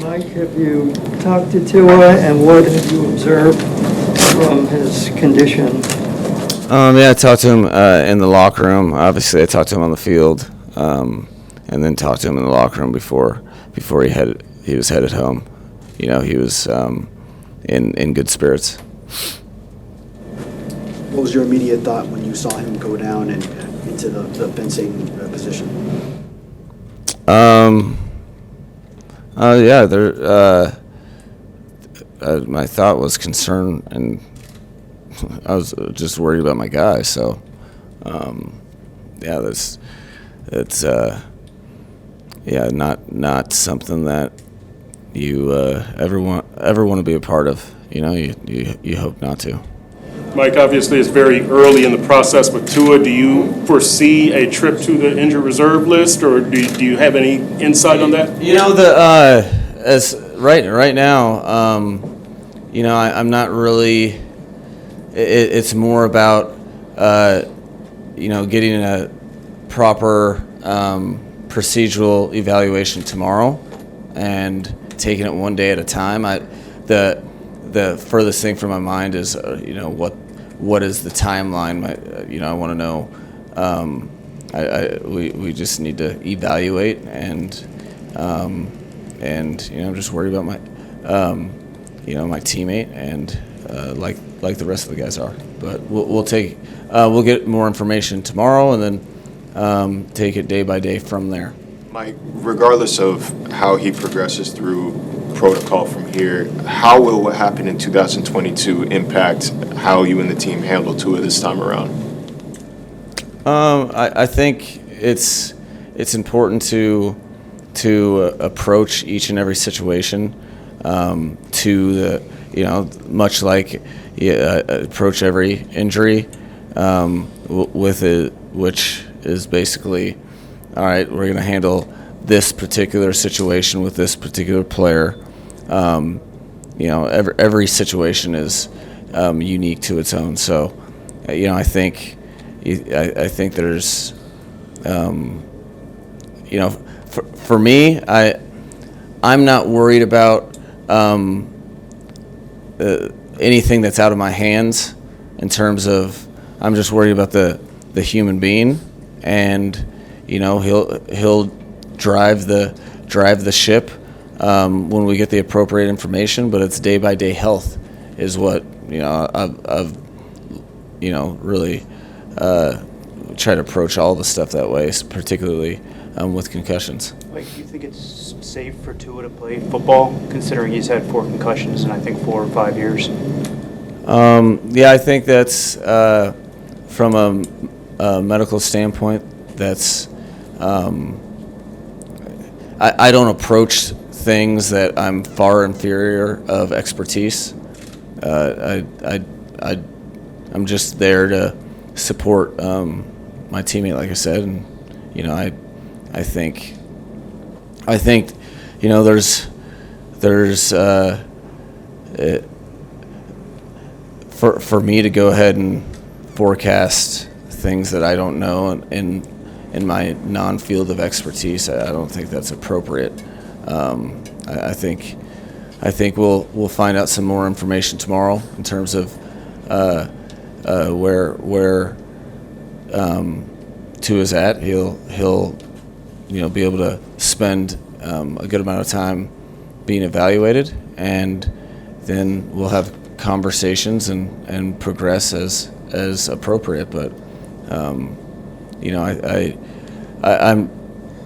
Mike, have you talked to Tua, and what have you observed from his condition? Yeah, I talked to him in the locker room. Obviously, I talked to him on the field, and then talked to him in the locker room before he was headed home. You know, he was in good spirits. What was your immediate thought when you saw him go down and into the fencing position? My thought was concern, and I was just worried about my guy. So, it's not something that you ever want to be a part of. You know, you hope not to. Mike, obviously it's very early in the process with Tua. Do you foresee a trip to the injured reserve list, or do you have any insight on that? You know, as right now, you know, I'm not really. It's more about you know, getting a proper procedural evaluation tomorrow and taking it one day at a time. The furthest thing from my mind is you know, what is the timeline? You know, I want to know. We just need to evaluate, and you know, I'm just worried about my you know, my teammate, and like the rest of the guys are. But we'll get more information tomorrow, and then take it day by day from there. Mike, regardless of how he progresses through protocol from here, how will what happened in 2022 impact how you and the team handle Tua this time around? I think it's important to approach each and every situation to the, you know, much like approach every injury with it, which is basically, all right, we're going to handle this particular situation with this particular player. You know, every situation is unique to its own. So, you know, I think there's, you know, for me, I'm not worried about anything that's out of my hands in terms of, I'm just worried about the human being, and you know, he'll drive the ship when we get the appropriate information. But it's day by day health is what, you know, I've you know, really try to approach all the stuff that way, particularly with concussions. Like, do you think it's safe for Tua to play football, considering he's had 4 concussions in, I think, 4 or 5 years? Yeah, I think that's from a medical standpoint. That's I don't approach things that I'm far inferior of expertise. I'm just there to support my teammate, like I said, and you know, I think you know, there's for me to go ahead and forecast things that I don't know in my non-field of expertise, I don't think that's appropriate. I think we'll find out some more information tomorrow in terms of where Tua's at. He'll you know, be able to spend a good amount of time being evaluated, and then we'll have conversations and progress as appropriate. But you know, I'm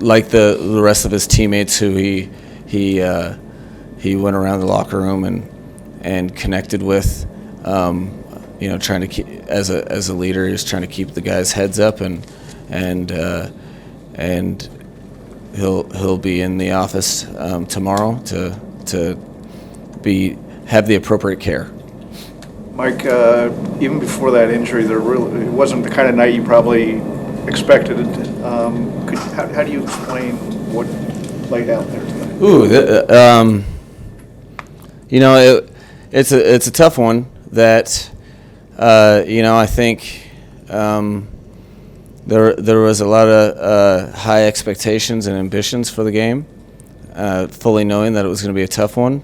like the rest of his teammates who he went around the locker room and connected with. You know, trying to keep, as a leader, he was trying to keep the guys' heads up, and he'll be in the office tomorrow to have the appropriate care. Mike, even before that injury, it wasn't the kind of night you probably expected. How do you explain what laid out there tonight? Ooh, you know, it's a tough one. That you know, I think there was a lot of high expectations and ambitions for the game. fully knowing that it was going to be a tough one.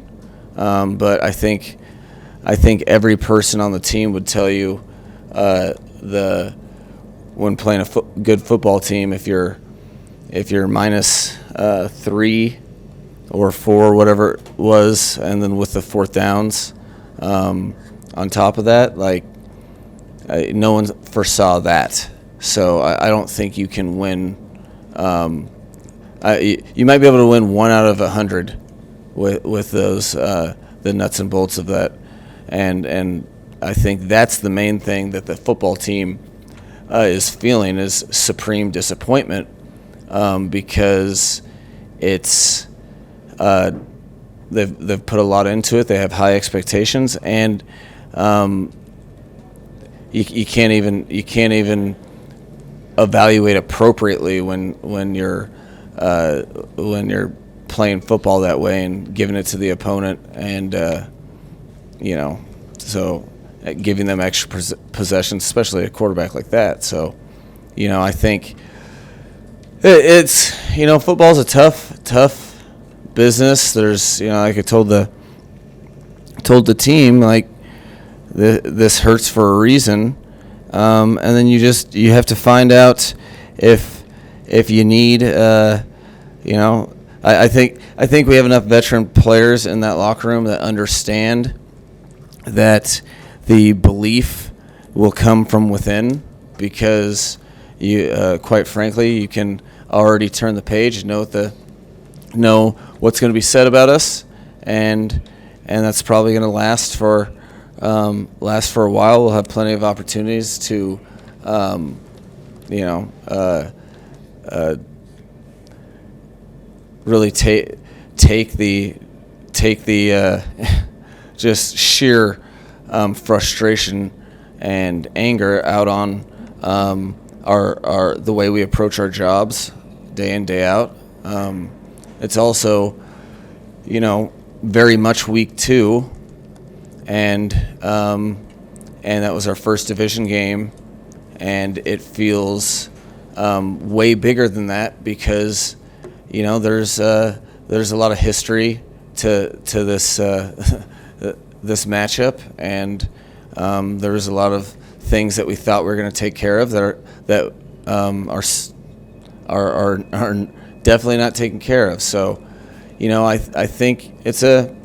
But I think every person on the team would tell you when playing a good football team, if you're minus 3 or 4, whatever it was, and then with the fourth downs on top of that, like no one foresaw that. So I don't think you can win. You might be able to win 1 out of 100 with those the nuts and bolts of that, and I think that's the main thing that the football team is feeling is supreme disappointment, because it's they've put a lot into it. They have high expectations, and you can't even evaluate appropriately when you're playing football that way and giving it to the opponent, and so giving them extra possessions, especially a quarterback like that. So, I think it's football's a tough business. There's like I told the team, like this hurts for a reason, and then you have to find out if you need I think we have enough veteran players in that locker room that understand that the belief will come from within, because you quite frankly, you can already turn the page and know what's going to be said about us, and that's probably going to last for a while. We'll have plenty of opportunities to really take the just sheer frustration and anger out on the way we approach our jobs day in, day out. It's also very much week 2, and that was our first division game, and it feels way bigger than that, because there's a lot of history to this this matchup, and there was a lot of things that we thought we were going to take care of that are definitely not taken care of. So, I think it's a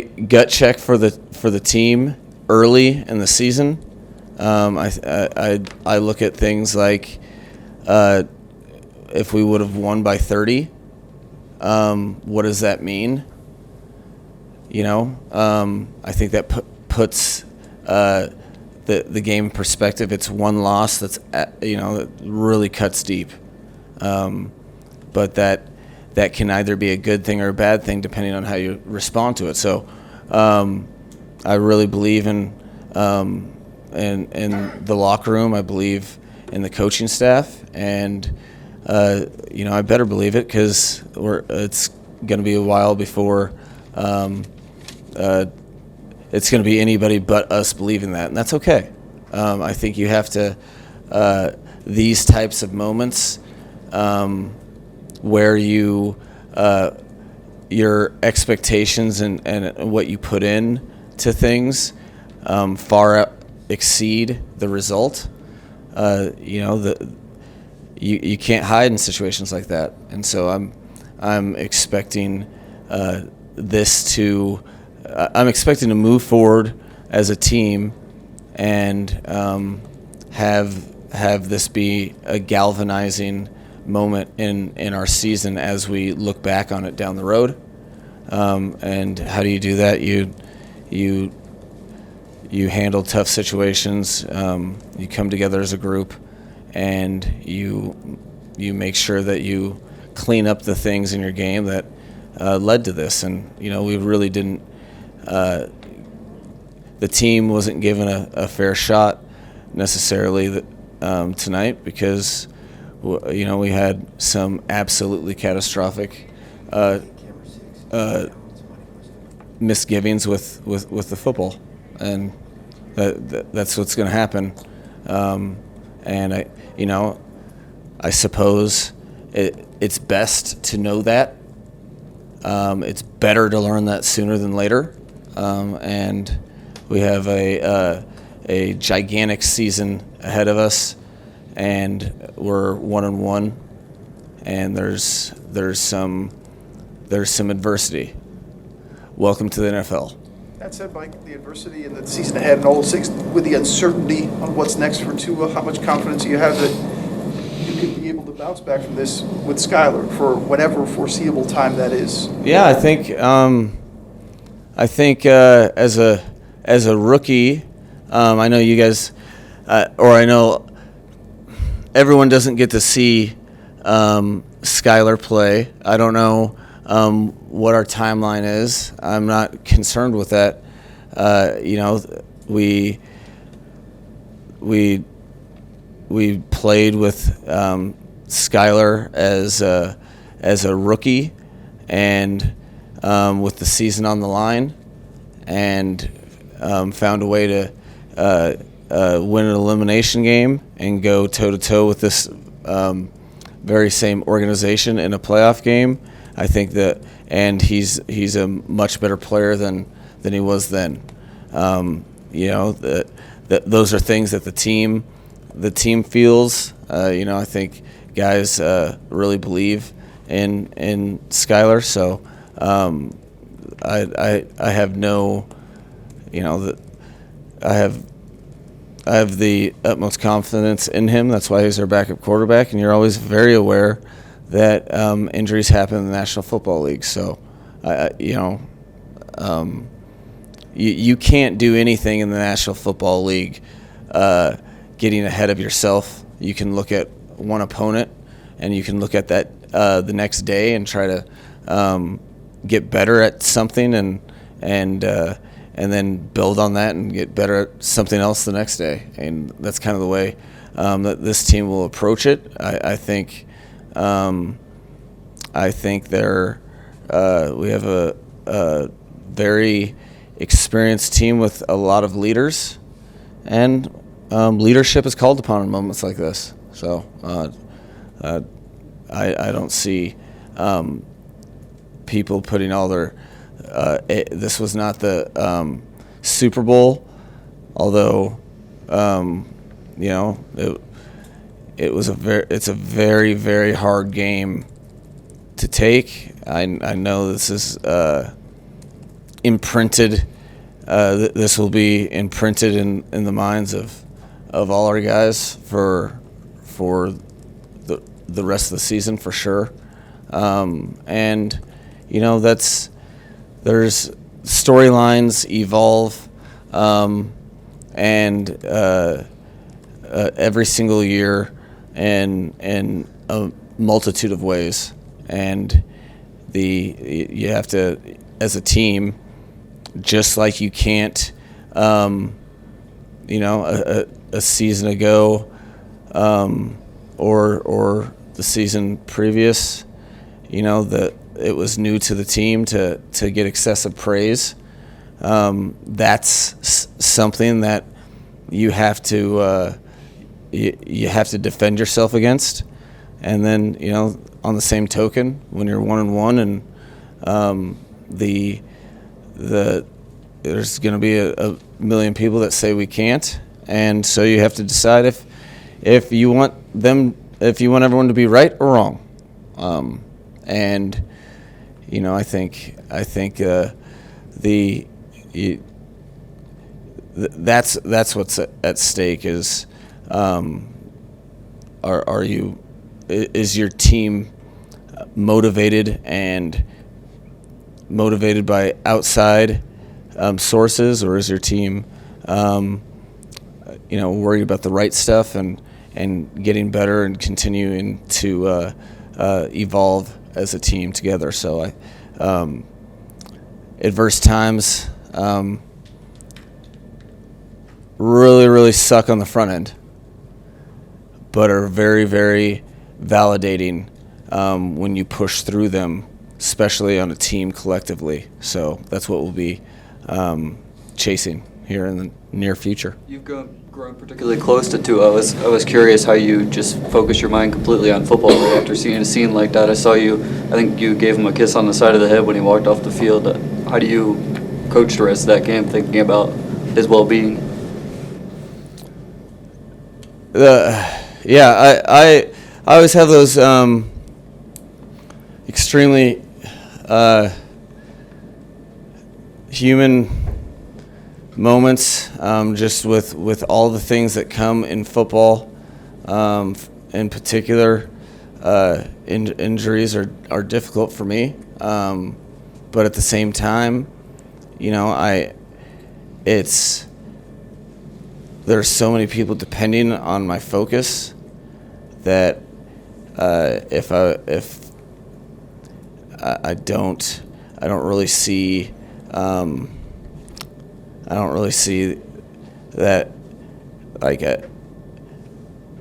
gut check for the team early in the season. I look at things like if we would have won by 30, what does that mean? I think that puts the game in perspective. It's one loss that really cuts deep, but that can either be a good thing or a bad thing depending on how you respond to it. So I really believe in the locker room. I believe in the coaching staff, and I better believe it, because it's going to be a while before it's going to be anybody but us believing that, and that's okay. I think you have to these types of moments where your expectations and what you put in to things far exceed the result. You can't hide in situations like that, and so I'm expecting I'm expecting to move forward as a team and have this be a galvanizing moment in our season as we look back on it down the road. And how do you do that? You handle tough situations. You come together as a group, and you make sure that you clean up the things in your game that led to this. And we really didn't. The team wasn't given a fair shot necessarily tonight, because we had some absolutely catastrophic misgivings with the football, and that's what's going to happen. And I suppose it's best to know that. It's better to learn that sooner than later. And we have a gigantic season ahead of us, and we're 1-1, and there's some adversity. Welcome to the NFL. That said, Mike, the adversity and the season ahead and all those things, with the uncertainty on what's next for Tua, how much confidence do you have that you could be able to bounce back from this with Skylar for whatever foreseeable time that is? Yeah, I think as a rookie, I know you guys, or I know everyone doesn't get to see Skylar play. I don't know what our timeline is. I'm not concerned with that. We played with Skylar as a rookie, and with the season on the line, and found a way to win an elimination game and go toe-to-toe with this very same organization in a playoff game. I think that, and he's a much better player than he was then. Those are things that the team feels. I think guys really believe in Skylar. So I have no, I have the utmost confidence in him. That's why he's our backup quarterback, and you're always very aware that injuries happen in the National Football League. So, you can't do anything in the National Football League getting ahead of yourself. You can look at one opponent, and you can look at that the next day and try to get better at something, and then build on that and get better at something else the next day. And that's kind of the way that this team will approach it. I think we have a very experienced team with a lot of leaders, and leadership is called upon in moments like this. So I don't see people putting all their this was not the Super Bowl, although it's a very, very hard game to take. I know this is imprinted. This will be imprinted in the minds of all our guys for the rest of the season for sure. And there's storylines evolve, and every single year in a multitude of ways, and you have to, as a team, just like you can't a season ago or the season previous, that it was new to the team to get excessive praise. That's something that you have to defend yourself against. And then on the same token, when you're 1-1 and there's going to be a million people that say we can't, and so you have to decide if you want everyone to be right or wrong. I think that's what's at stake is is your team motivated by outside sources, or is your team worried about the right stuff and getting better and continuing to evolve as a team together? So adverse times really, really suck on the front end, but are very, very validating when you push through them, especially on a team collectively. So that's what we'll be chasing here in the near future. You've grown particularly close to Tua. I was curious how you just focus your mind completely on football right after seeing a scene like that. I think you gave him a kiss on the side of the head when he walked off the field. How do you coach the rest of that game, thinking about his well-being? Yeah, I always have those extremely human moments, just with all the things that come in football. In particular, injuries are difficult for me, but at the same time, there's so many people depending on my focus that if I don't really see that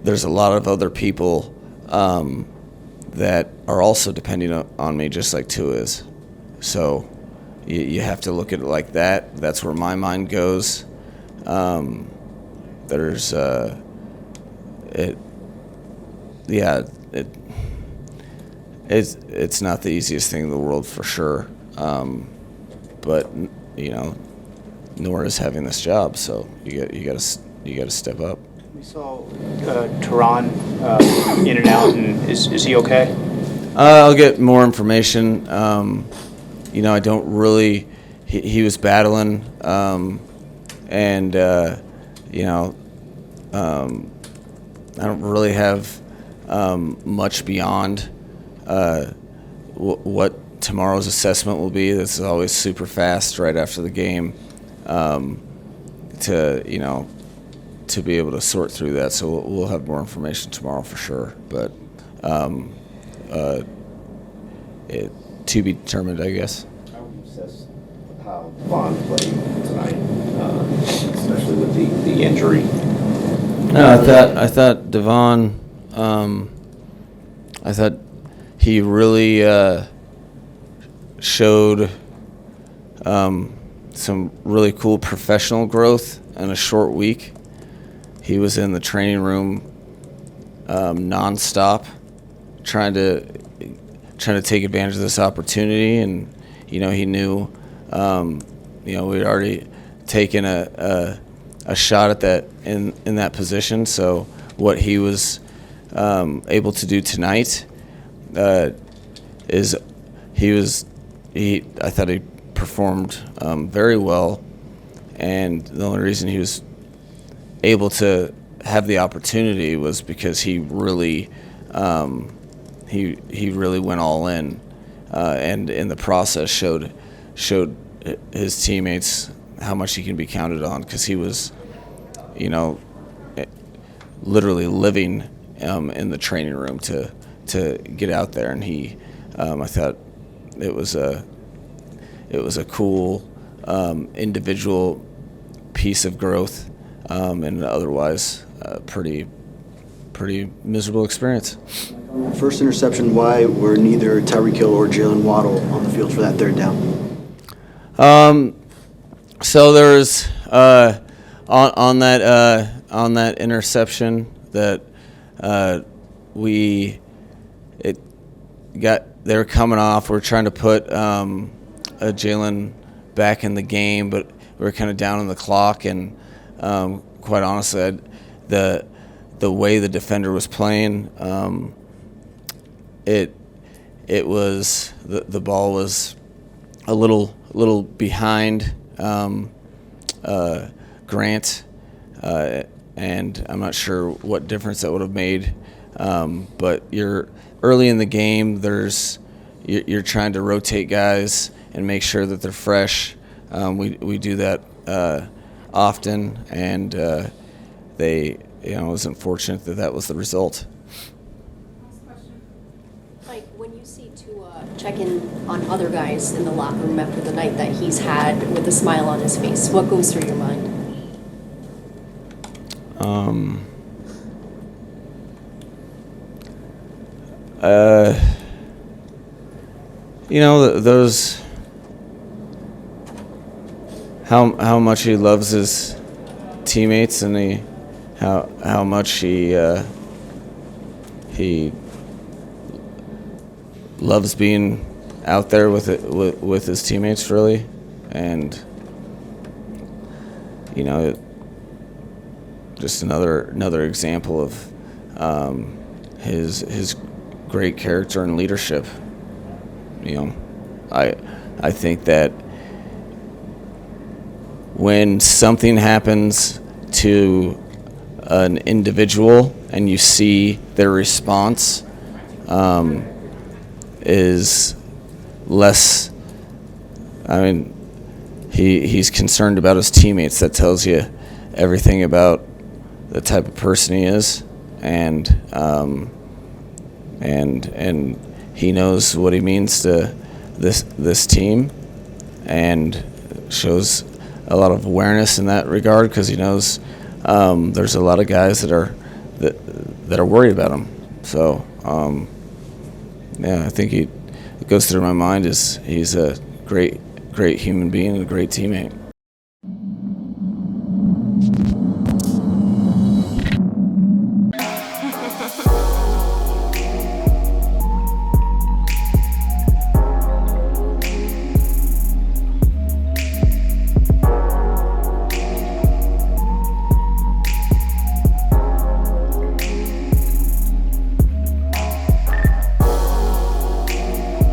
there's a lot of other people that are also depending on me, just like Tua is. So you have to look at it like that. That's where my mind goes. It's not the easiest thing in the world for sure, but nor is having this job. So you got to step up. We saw Tehran in and out, and is he okay? I'll get more information. I don't really. He was battling, and I don't really have much beyond what tomorrow's assessment will be. This is always super fast right after the game, to be able to sort through that. So we'll have more information tomorrow for sure. But to be determined, I guess. How would you assess how Vaughn played tonight, especially with the injury? No, I thought Devon. I thought he really showed some really cool professional growth in a short week. He was in the training room nonstop, trying to take advantage of this opportunity, and he knew we'd already taken a shot at that in that position. So what he was able to do tonight is I thought he performed very well, and the only reason he was able to have the opportunity was because he really he really went all in, and in the process showed his teammates how much he can be counted on, because he was literally living in the training room to get out there, and I thought it was a cool individual piece of growth, and otherwise pretty miserable experience. First interception, why were neither Tyreek Hill or Jalen Waddle on the field for that third down? So there's on that interception that they were coming off. We're trying to put Jalen back in the game, but we were kind of down on the clock, and quite honestly, the way the defender was playing, it was the ball was a little behind Grant, and I'm not sure what difference that would have made. But you're early in the game. You're trying to rotate guys and make sure that they're fresh. We do that often, and it was unfortunate that was the result. Last question. Mike, when you see Tua check in on other guys in the locker room after the night that he's had with a smile on his face, what goes through your mind? how much he loves his teammates, and how much he loves being out there with his teammates, really. And just another example of his great character and leadership. I think that when something happens to an individual and you see their response is less, he's concerned about his teammates. That tells you everything about the type of person he is, and he knows what he means to this team, and shows a lot of awareness in that regard, because he knows there's a lot of guys that are worried about him. So I think it goes through my mind is he's a great human being and a great teammate.